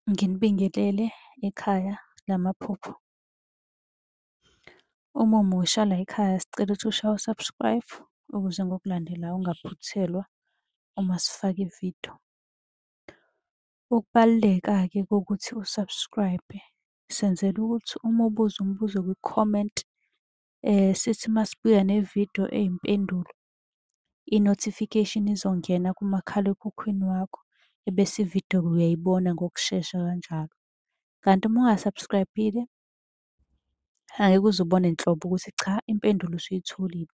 Nginibingelele ekhaya lamaphupho. Uma umusha la ekhaya sicela ukuthi ushaye u-subscribe ukuze ngokulandelayo ungaphuthelwa uma sifaka ividiyo. Ukubaluleka-ke kokuthi u-subscribe, senzela ukuthi uma ubuza umbuzo kwi-comment, sithi masibuya nevidiyo eyimpendulo, i-notification izongena kumakhalekhukhwini wakho, ebese ividiyo-ke uyayibona ngokushesha kanjalo. Kanti uma unga-subscribe-ile, angeke uze ubone nhlobo ukuthi cha, impendulo usuyitholile.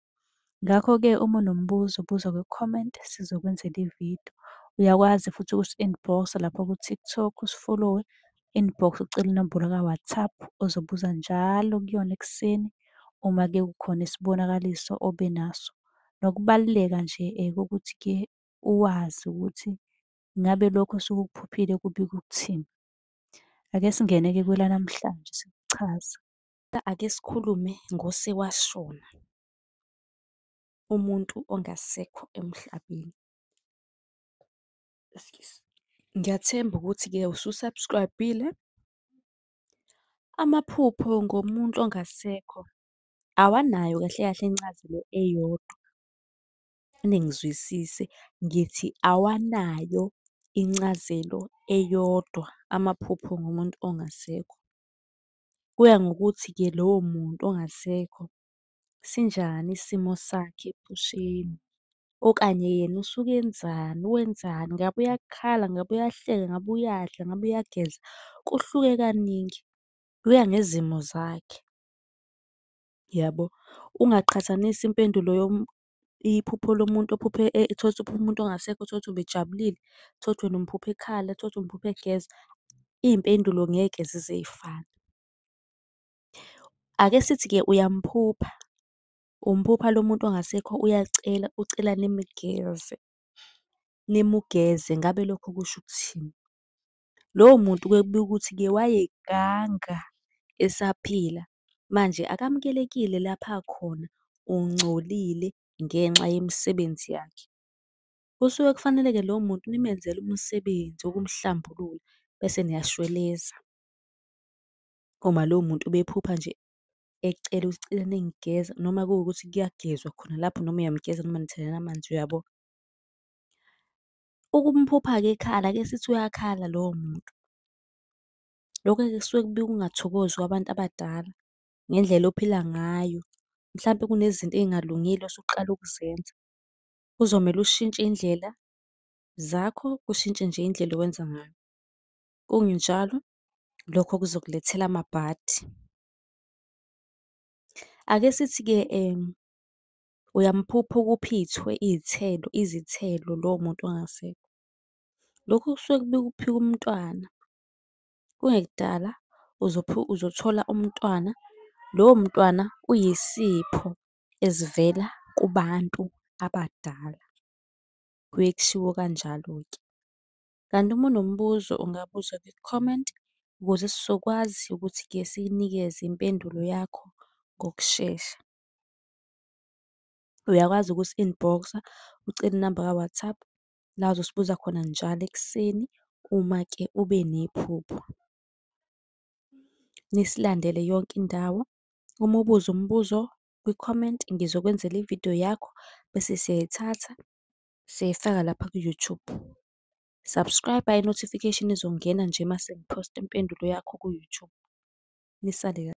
Ngakho-ke uma unombuzo buza kwi-comment sizokwenzela ividiyo. Uyakwazi futhi ukusi-inbox-a lapha ku-TikTok, usi-follow-we, inbox ucele inombolo ka-WhatsApp ozobuza njalo kuyona ekuseni uma-ke kukhona isibonakaliso obenaso. Nokubaluleka nje kokuthi-ke uwazi ukuthi ngabe lokho osuke ukuphuphile kubika ukuthini. Ake singene-ke kwelanamhlanje sikuchaza. Ake sikhulume ngosewashona, umuntu ongasekho emhlabeni. Eksኪse. Ngiyathemba ukuthi-ke usu-subscribe-ile. Amaphupho ngomuntu ongasekho awanayo kahle kahle incazelo eyodwa. Ningizwisise, ngithi awanayo incazelo eyodwa amaphupho ngomuntu ongasekho. Kuya ngokuthi-ke lowo muntu ongasekho sinjani isimo sakhe ebusweni, okanye yena usuke enzani, wenzani, ngabe uyakhala, ngabe uyahleka, ngabe uyadla, ngabe uyageza. Kuhluke kaningi, kuya ngezimo zakhe, yabo. Ungaqhathanisi impendulo iphupho lomuntu ophuphe tholukuthi uphupha umuntu ongasekho, tholukuthi ubejabulile, tholukuthi wena umphupha ekhala, tholukuthi umphupha egeza. Iy'mpendulo ngeke zize y'fane. Ake sithi-ke uyamphupha, umphupha lo muntu ongasekho uyacela, ucela nimgeze, nimugeze, ngabe lokho kusho ukuthini? Lowo muntu kuye kubikwe ukuthi-ke wayeganga esaphila, manje akamukelekile lapha akhona, ungcolile ngenxa yemisebenzi yakhe. Kusuke kufanele-ke lowo muntu nimenzele umsebenzi wokumhlambulula bese niyashweleza. Uma lowo muntu ubephupha nje ecela usicela ningigeza noma kuwukuthi kuyagezwa khona lapho noma uyamgeza noma nithelena amanzi, uyabo. Ukumphupha-ke ekhala, ake sithi uyakhala lowo muntu. Lokho-ke kusuke kubika ukungathokozi kwabantu abadala ngendlela ophila ngayo. Mhlampe kunezinto ey'ngalungile osuqala ukuzenza. Kuzomele ushintshe iy'ndlela zakho, ushintshe nje indlela owenza ngayo. Kungenjalo, lokho kuzokulethela amabhadi. Ake sithi-ke uyamphupha ukupha izithelo lowo muntu ongasekho. Lokhu kusuke kubika ukuphika umntwana. Kungekudala uzothola umntwana, lowo mntwana uyisipho esivela kubantu abadala. Kuye kushiwo kanjalo-ke. Kanti uma unombuzo ungabuza kwi-comment ukuze sizokwazi ukuthi-ke sikunikeze impendulo yakho ngokushesha. Uyakwazi ukusi-inbox-a ucele inamba ka-WhatsApp la ozosibuza khona njalo ekuseni uma-ke ube nephupho. Nisilandele yonke indawo. Uma ubuza umbuzo kwi-comment ngizokwenzela ividiyo yakho bese siyayithatha siyayifaka lapha ku-YouTube. Subscribe-a, i-notification izongena nje mase ngiphosta impendulo yakho ku-YouTube. Nisale .